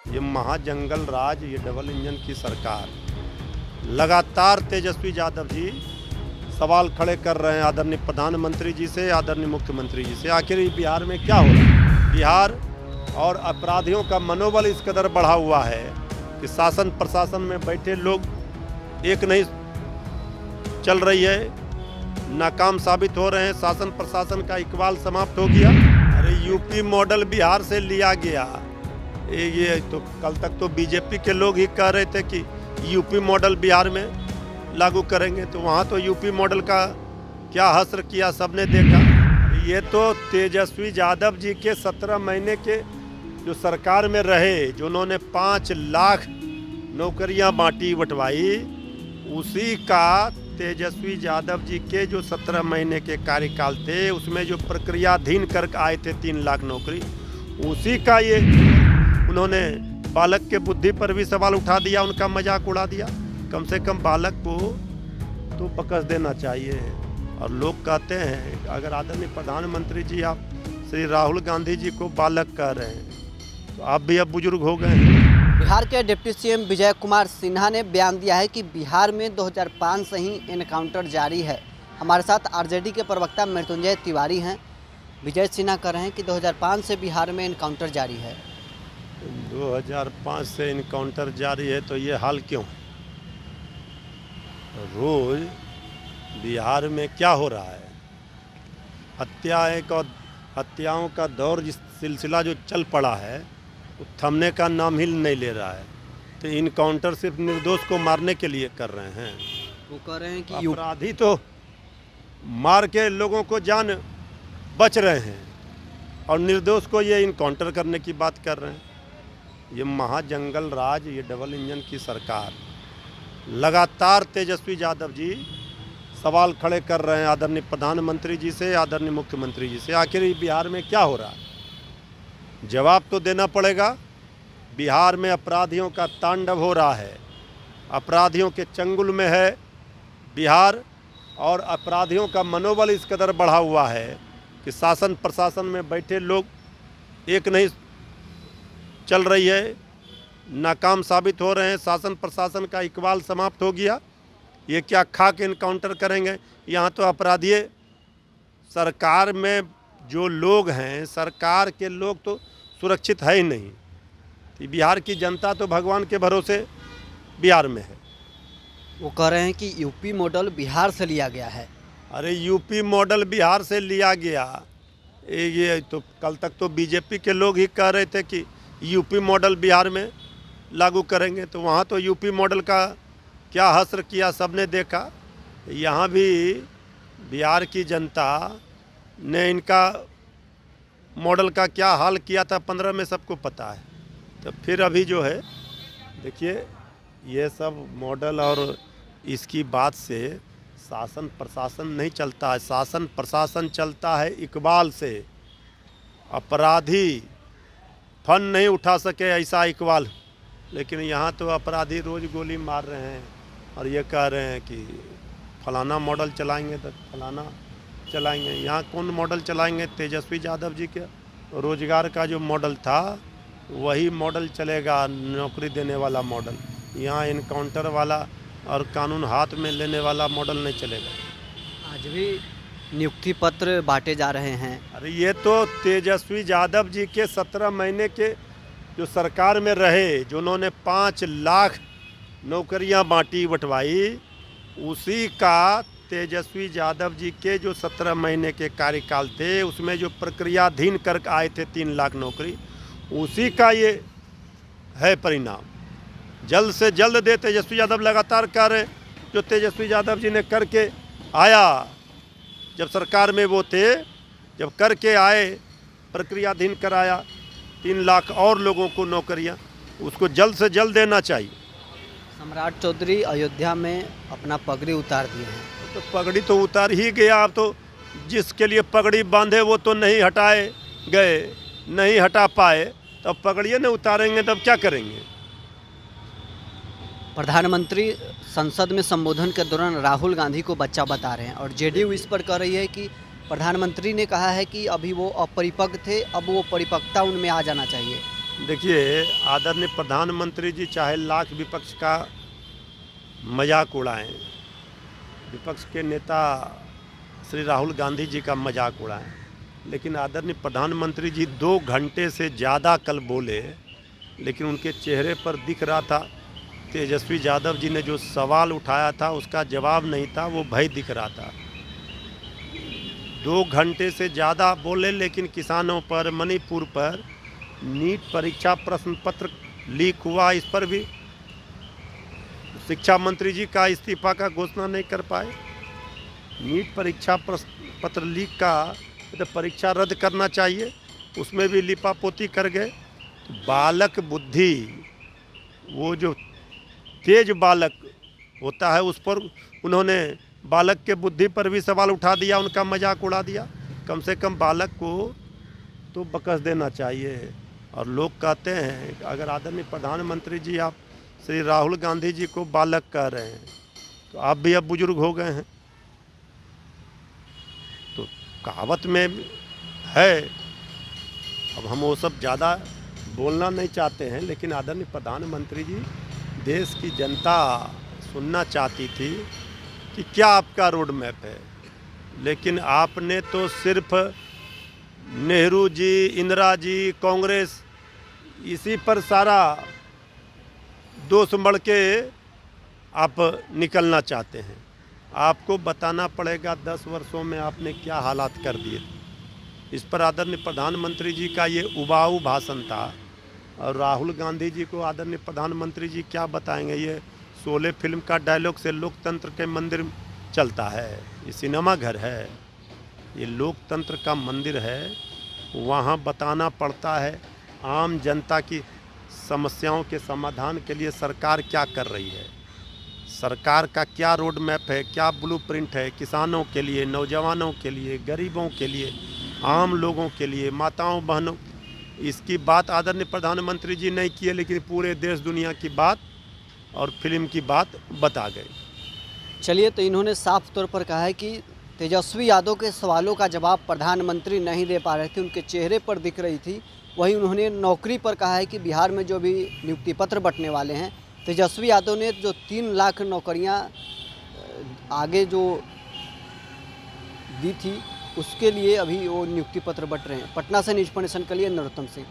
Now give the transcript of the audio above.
ये महाजंगल राज, ये double engine की सरकार, लगातार तेजस्वी यादव जी सवाल खड़े कर रहे हैं आदरणीय प्रधानमंत्री जी से, आदरणीय मुख्यमंत्री जी से। आखिर बिहार में क्या हो रहा है? बिहार और अपराधियों का मनोबल इस कदर बढ़ा हुआ है कि शासन प्रशासन में बैठे लोग एक नहीं चल रही है, नाकाम साबित हो रहे हैं। शासन प्रशासन का इकबाल समाप्त हो गया। अरे यूपी मॉडल बिहार से लिया गया। ये तो कल तक तो बीजेपी के लोग ही कह रहे थे कि यूपी मॉडल बिहार में लागू करेंगे, तो वहाँ तो यूपी मॉडल का क्या हस्र किया सबने देखा। ये तो तेजस्वी यादव जी के 17 महीने के जो सरकार में रहे, जो उन्होंने 5 लाख नौकरियां बांटी बंटवाई, उसी का तेजस्वी यादव जी के जो 17 महीने के कार्यकाल थे, उसमें जो प्रक्रियाधीन कर आए थे 3 लाख नौकरी, उसी का ये उन्होंने बालक के बुद्धि पर भी सवाल उठा दिया, उनका मजाक उड़ा दिया। कम से कम बालक को तो बकस देना चाहिए। और लोग कहते हैं अगर आदरणीय प्रधानमंत्री जी आप श्री राहुल गांधी जी को बालक कह रहे हैं, तो आप भी अब बुजुर्ग हो गए हैं। बिहार के डिप्टी सीएम विजय कुमार सिन्हा ने बयान दिया है कि बिहार में 2005 से ही एनकाउंटर जारी है। हमारे साथ आरजेडी के प्रवक्ता मृत्युंजय तिवारी हैं। विजय सिन्हा कह रहे हैं कि 2005 से बिहार में एनकाउंटर जारी है। 2005 से इनकाउंटर जारी है तो ये हाल क्यों? रोज बिहार में क्या हो रहा है? हत्याओं का दौर, जिस सिलसिला जो चल पड़ा है, वो थमने का नाम ही नहीं ले रहा है। तो इनकाउंटर सिर्फ निर्दोष को मारने के लिए कर रहे हैं। वो कह रहे हैं कि अपराधी तो मार के लोगों को जान बच रहे हैं और निर्दोष को ये इनकाउंटर करने की बात कर रहे हैं। ये महाजंगल राज, ये डबल इंजन की सरकार, लगातार तेजस्वी यादव जी सवाल खड़े कर रहे हैं आदरणीय प्रधानमंत्री जी से, आदरणीय मुख्यमंत्री जी से। आखिर बिहार में क्या हो रहा है? जवाब तो देना पड़ेगा। बिहार में अपराधियों का तांडव हो रहा है, अपराधियों के चंगुल में है बिहार, और अपराधियों का मनोबल इस कदर बढ़ा हुआ है कि शासन प्रशासन में बैठे लोग एक नहीं चल रही है, नाकाम साबित हो रहे हैं। शासन प्रशासन का इकबाल समाप्त हो गया। ये क्या खा के इनकाउंटर करेंगे? यहाँ तो अपराधी सरकार में जो लोग हैं, सरकार के लोग तो सुरक्षित है ही नहीं। तो बिहार की जनता तो भगवान के भरोसे बिहार में है। वो कह रहे हैं कि यूपी मॉडल बिहार से लिया गया है। अरे यूपी मॉडल बिहार से लिया गया। ये तो कल तक तो बीजेपी के लोग ही कह रहे थे कि यूपी मॉडल बिहार में लागू करेंगे, तो वहाँ तो यूपी मॉडल का क्या हस्र किया सबने देखा। यहाँ भी बिहार की जनता ने इनका मॉडल का क्या हाल किया था 15 में सबको पता है। तो फिर अभी जो है देखिए, ये सब मॉडल और इसकी बात से शासन प्रशासन नहीं चलता है। शासन प्रशासन चलता है इकबाल से। अपराधी फन नहीं उठा सके ऐसा इकबाल, लेकिन यहाँ तो अपराधी रोज़ गोली मार रहे हैं और ये कह रहे हैं कि फलाना मॉडल चलाएंगे तो फलाना चलाएंगे। यहाँ कौन मॉडल चलाएंगे? तेजस्वी यादव जी के रोजगार का जो मॉडल था वही मॉडल चलेगा, नौकरी देने वाला मॉडल। यहाँ इनकाउंटर वाला और कानून हाथ में लेने वाला मॉडल नहीं चलेगा। आज भी नियुक्ति पत्र बांटे जा रहे हैं। अरे ये तो तेजस्वी यादव जी के 17 महीने के जो सरकार में रहे, जो उन्होंने 5 लाख नौकरियां बांटी बंटवाई, उसी का तेजस्वी यादव जी के जो 17 महीने के कार्यकाल थे, उसमें जो प्रक्रियाधीन कर आए थे 3 लाख नौकरी, उसी का ये है परिणाम। जल्द से जल्द दे। तेजस्वी यादव लगातार कह रहे हैं, जो तेजस्वी यादव जी ने करके आया जब सरकार में वो थे, जब करके आए, प्रक्रियाधीन कराया 3 लाख और लोगों को नौकरियां, उसको जल्द से जल्द देना चाहिए। सम्राट चौधरी अयोध्या में अपना पगड़ी उतार दिए हैं। तो पगड़ी तो उतार ही गया। अब तो जिसके लिए पगड़ी बांधे वो तो नहीं हटाए गए, नहीं हटा पाए, तो अब पगड़िए नहीं उतारेंगे तब क्या करेंगे? प्रधानमंत्री संसद में संबोधन के दौरान राहुल गांधी को बच्चा बता रहे हैं और जेडीयू इस पर कह रही है कि प्रधानमंत्री ने कहा है कि अभी वो अपरिपक्व थे, अब वो परिपक्वता उनमें आ जाना चाहिए। देखिए, आदरणीय प्रधानमंत्री जी चाहे लाख विपक्ष का मजाक उड़ाएं, विपक्ष के नेता श्री राहुल गांधी जी का मजाक उड़ाएं, लेकिन आदरणीय प्रधानमंत्री जी 2 घंटे से ज़्यादा कल बोले, लेकिन उनके चेहरे पर दिख रहा था तेजस्वी यादव जी ने जो सवाल उठाया था उसका जवाब नहीं था, वो भय दिख रहा था। 2 घंटे से ज़्यादा बोले, लेकिन किसानों पर, मणिपुर पर, नीट परीक्षा प्रश्न पत्र लीक हुआ, इस पर भी शिक्षा मंत्री जी का इस्तीफा का घोषणा नहीं कर पाए। नीट परीक्षा प्रश्न पत्र लीक का तो परीक्षा रद्द करना चाहिए, उसमें भी लिपापोती कर गए। बालक बुद्धि, वो जो तेज बालक होता है उस पर उन्होंने बालक के बुद्धि पर भी सवाल उठा दिया, उनका मजाक उड़ा दिया। कम से कम बालक को तो बकस देना चाहिए। और लोग कहते हैं अगर आदरणीय प्रधानमंत्री जी आप श्री राहुल गांधी जी को बालक कह रहे हैं तो आप भी अब बुजुर्ग हो गए हैं। तो कहावत में है, अब हम वो सब ज़्यादा बोलना नहीं चाहते हैं, लेकिन आदरणीय प्रधानमंत्री जी देश की जनता सुनना चाहती थी कि क्या आपका रोड मैप है। लेकिन आपने तो सिर्फ नेहरू जी, इंदिरा जी, कांग्रेस, इसी पर सारा दोष मढ़ के आप निकलना चाहते हैं। आपको बताना पड़ेगा 10 वर्षों में आपने क्या हालात कर दिए। इस पर आदरणीय प्रधानमंत्री जी का ये उबाऊ भाषण था, और राहुल गांधी जी को आदरणीय प्रधानमंत्री जी क्या बताएंगे। ये शोले फिल्म का डायलॉग से लोकतंत्र के मंदिर चलता है, ये सिनेमा घर है, ये लोकतंत्र का मंदिर है। वहाँ बताना पड़ता है आम जनता की समस्याओं के समाधान के लिए सरकार क्या कर रही है, सरकार का क्या रोड मैप है, क्या ब्लूप्रिंट है किसानों के लिए, नौजवानों के लिए, गरीबों के लिए, आम लोगों के लिए, माताओं बहनों। इसकी बात आदरणीय प्रधानमंत्री जी नहीं किए, लेकिन पूरे देश दुनिया की बात और फिल्म की बात बता गए। चलिए, तो इन्होंने साफ तौर पर कहा है कि तेजस्वी यादव के सवालों का जवाब प्रधानमंत्री नहीं दे पा रहे थे, उनके चेहरे पर दिख रही थी। वहीं उन्होंने नौकरी पर कहा है कि बिहार में जो भी नियुक्ति पत्र बंटने वाले हैं, तेजस्वी यादव ने जो 3 लाख नौकरियां आगे जो दी थी उसके लिए अभी वो नियुक्ति पत्र बंट रहे हैं। पटना से न्यूज़ नेशन के लिए नरोत्तम सिंह।